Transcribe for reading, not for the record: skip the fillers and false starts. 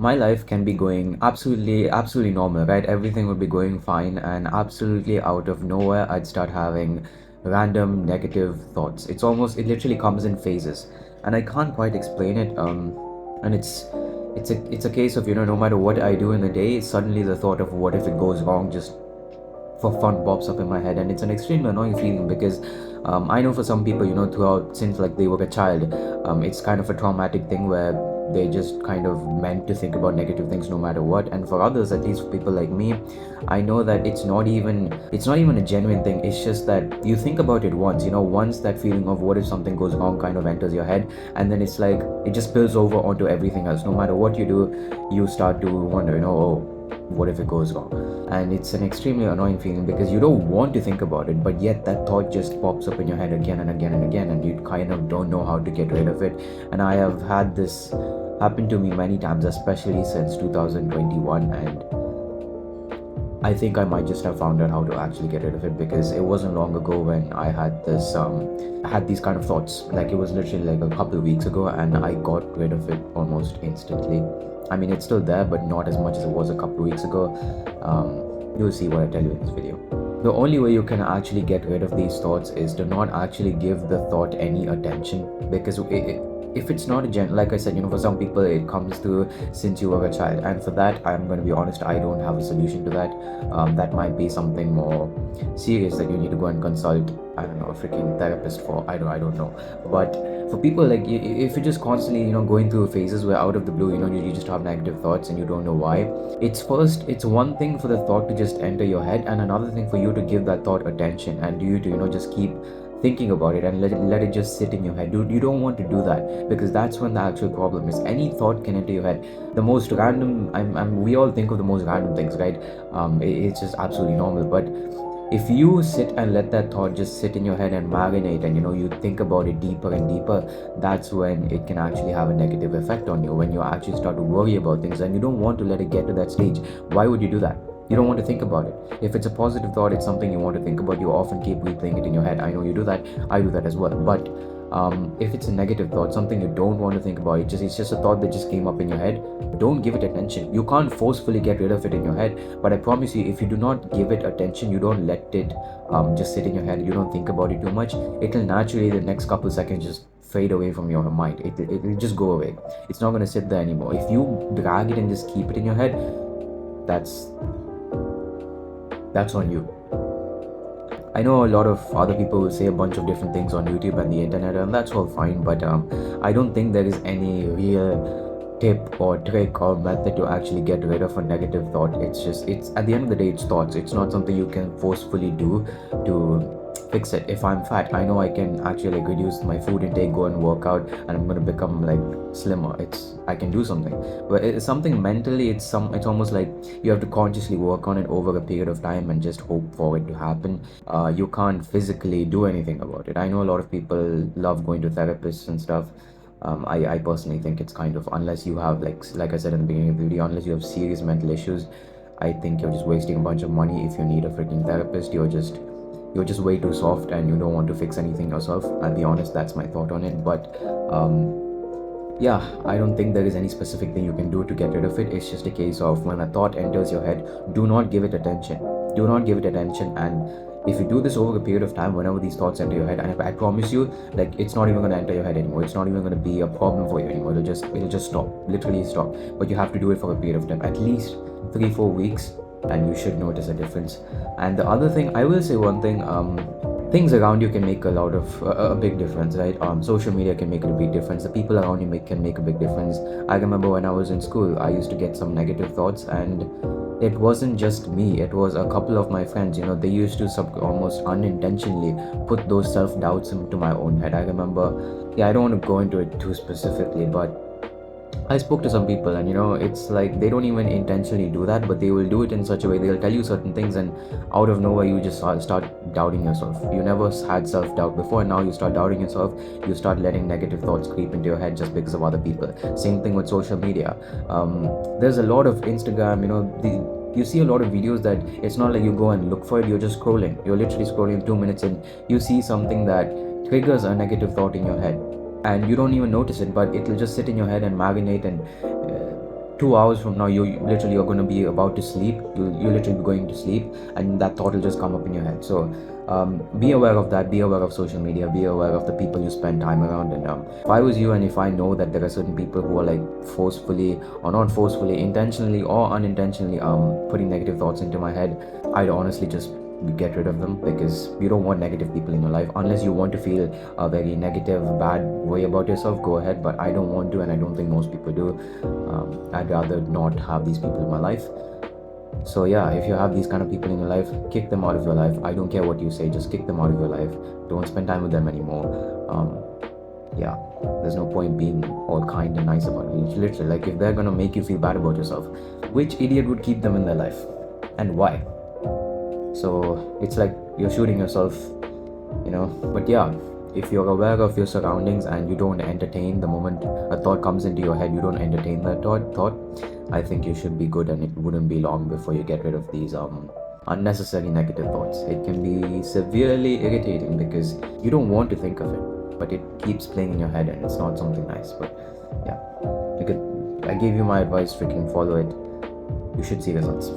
my life can be going absolutely normal, right? Everything would be going fine, and absolutely out of nowhere I'd start having random negative thoughts. It literally comes in phases, and I can't quite explain it. And it's a case of, no matter what I do in the day, suddenly the thought of what if it goes wrong just for fun pops up in my head, and it's an extremely annoying feeling because I know for some people, throughout since like they were a child, it's kind of a traumatic thing where they just kind of meant to think about negative things no matter what. And for others, at least for people like me, I know that it's not even a genuine thing. It's just that you think about it once, once that feeling of what if something goes wrong kind of enters your head, and then it's like it just spills over onto everything else. No matter what you do, you start to wonder, oh, what if it goes wrong? And it's an extremely annoying feeling because you don't want to think about it, but yet that thought just pops up in your head again and again and again, and you kind of don't know how to get rid of it. And I have had this happen to me many times, especially since 2021, and I think I might just have found out how to actually get rid of it, because it wasn't long ago when I had these kind of thoughts. Like, it was literally like a couple of weeks ago, and I got rid of it almost instantly. I mean, it's still there, but not as much as it was a couple of weeks ago. You'll see what I tell you in this video. The only way you can actually get rid of these thoughts is to not actually give the thought any attention, because if it's not like I said, for some people it comes through since you were a child, and for that, I'm going to be honest, I don't have a solution to that. That might be something more serious that you need to go and consult, I don't know, a freaking therapist for. I don't know. But for people like if you're just constantly going through phases where out of the blue, you just have negative thoughts and you don't know why, it's one thing for the thought to just enter your head, and another thing for you to give that thought attention, and you to just keep thinking about it and let it just sit in your head. Dude, you don't want to do that, because that's when the actual problem is. Any thought can enter your head. The most random, we all think of the most random things, right? It's just absolutely normal. But if you sit and let that thought just sit in your head and marinate, and you think about it deeper and deeper, that's when it can actually have a negative effect on you, when you actually start to worry about things, and you don't want to let it get to that stage. Why would you do that? You don't want to think about it. If it's a positive thought, it's something you want to think about, you often keep replaying it in your head. I know you do that. I do that as well. But if it's a negative thought, something you don't want to think about, it's just a thought that just came up in your head, don't give it attention. You can't forcefully get rid of it in your head, but I promise you, if you do not give it attention, you don't let it just sit in your head, you don't think about it too much, it'll naturally, the next couple seconds, just fade away from your mind. It'll just go away. It's not going to sit there anymore. If you drag it and just keep it in your head, that's on you. I know a lot of other people will say a bunch of different things on YouTube and the internet, and that's all fine, but I don't think there is any real tip or trick or method to actually get rid of a negative thought. It's at the end of the day, it's thoughts. It's not something you can forcefully do to fix it. If I'm fat, I know I can actually like reduce my food intake, go and work out, and I'm gonna become like slimmer. I can do something, but it's something mentally. It's almost like you have to consciously work on it over a period of time and just hope for it to happen. You can't physically do anything about it. I know a lot of people love going to therapists and stuff. I personally think it's kind of, unless you have like I said in the beginning of the video, unless you have serious mental issues, I think you're just wasting a bunch of money. If you need a freaking therapist, you're just way too soft and you don't want to fix anything yourself. I'll be honest, that's my thought on it. But yeah, I don't think there is any specific thing you can do to get rid of it. It's just a case of, when a thought enters your head, do not give it attention. Do not give it attention. And if you do this over a period of time, whenever these thoughts enter your head, and I promise you, like, it's not even going to enter your head anymore. It's not even going to be a problem for you anymore. It'll just stop, literally stop. But you have to do it for a period of time, at least 3-4 weeks, and you should notice a difference. And the other thing, I will say one thing, things around you can make a big difference, right? Social media can make a big difference. The people around you can make a big difference. I remember when I was in school, I used to get some negative thoughts, and it wasn't just me, it was a couple of my friends. They used to almost unintentionally put those self-doubts into my own head. I remember, I don't want to go into it too specifically, but I spoke to some people, and it's like they don't even intentionally do that, but they will do it in such a way. They'll tell you certain things, and out of nowhere, you just start doubting yourself. You never had self-doubt before, and now you start doubting yourself. You start letting negative thoughts creep into your head just because of other people. Same thing with social media. There's a lot of Instagram, you see a lot of videos that it's not like you go and look for it, you're just scrolling. You're literally scrolling 2 minutes, and you see something that triggers a negative thought in your head, and you don't even notice it, but it'll just sit in your head and marinate and 2 hours from now, literally are going to be about to sleep. You literally be going to sleep, and that thought will just come up in your head. So be aware of that. Be aware of social media. Be aware of the people you spend time around. And if I was you, and if I know that there are certain people who are like forcefully or not forcefully, intentionally or unintentionally putting negative thoughts into my head, I'd honestly just get rid of them, because you don't want negative people in your life. Unless you want to feel a very negative, bad way about yourself, go ahead, but I don't want to, and I don't think most people do. I'd rather not have these people in my life. So yeah, if you have these kind of people in your life, kick them out of your life. I don't care what you say, just kick them out of your life. Don't spend time with them anymore. Yeah, there's no point being all kind and nice about it. It's literally like, if they're gonna make you feel bad about yourself, which idiot would keep them in their life, and why? So it's like you're shooting yourself, you know. But yeah, if you're aware of your surroundings and you don't entertain the moment a thought comes into your head, you don't entertain that thought, I think you should be good, and it wouldn't be long before you get rid of these unnecessary negative thoughts. It can be severely irritating because you don't want to think of it, but it keeps playing in your head, and it's not something nice. But yeah, I gave you my advice, freaking follow it. You should see results.